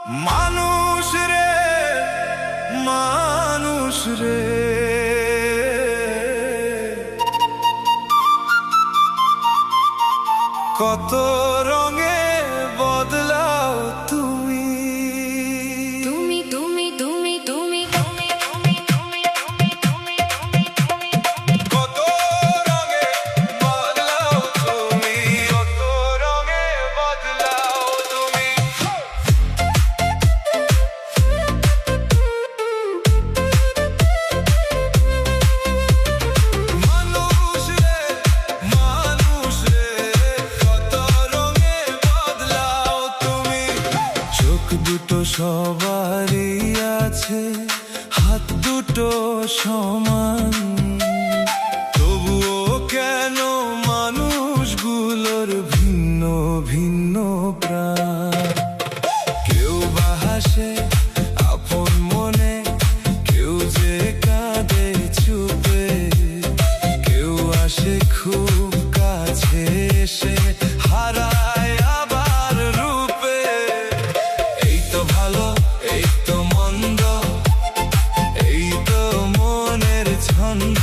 মানুষ রে মানুষ রে, কত রঙে বদলাও তুমি। তুমি তুমি তুমি তুমি তুমি তুমি তুমি তুমি তুমি তুমি কত রঙে বদলাও তুমি, কত রঙে বদলাও তুমি। মানুষ রে মানুষ রে, কত রঙে বদলাও তুমি। চোখ দুটো সবারই আছে, হাত দুটো সমান, তবুও কেন মানুষগুলোর ভিন্ন ভিন্ন প্রাণ। কেউ বা হাসে আপন মনে, কেউ যে কাঁদে চুপে, কেউ আসে খুব কাছে এসে হারায় আবার রূপে। এই তো ভালো এই তো মন্দ, এই তো মনের ছন্দ,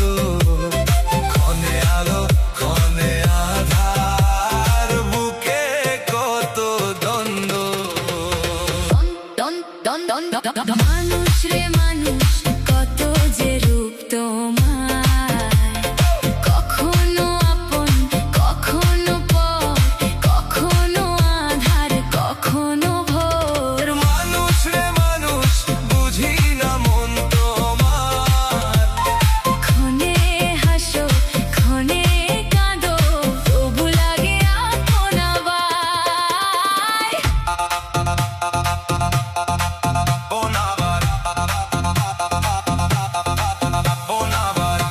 ক্ষণে আলো ক্ষণে আধার, বুকে কত দ্বন্দ্ব। মানুষ রে মানুষ, কত যে রূপ তোমার, কখনো আপন কখনো পর, কখনো আধার কখনো ভোর। মানুষ রে মানুষ, বুঝি না মন তোমার, ক্ষণে হাসো ক্ষণে কাঁদো, তবু লাগে আপন আবার। বোনাবার বোনাবার।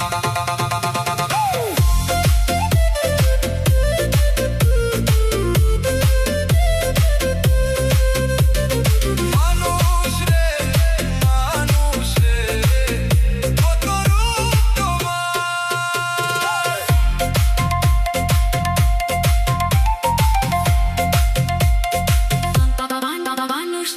মানুষ রে মানুষ রে, কত রূপ তোমার। মানুষ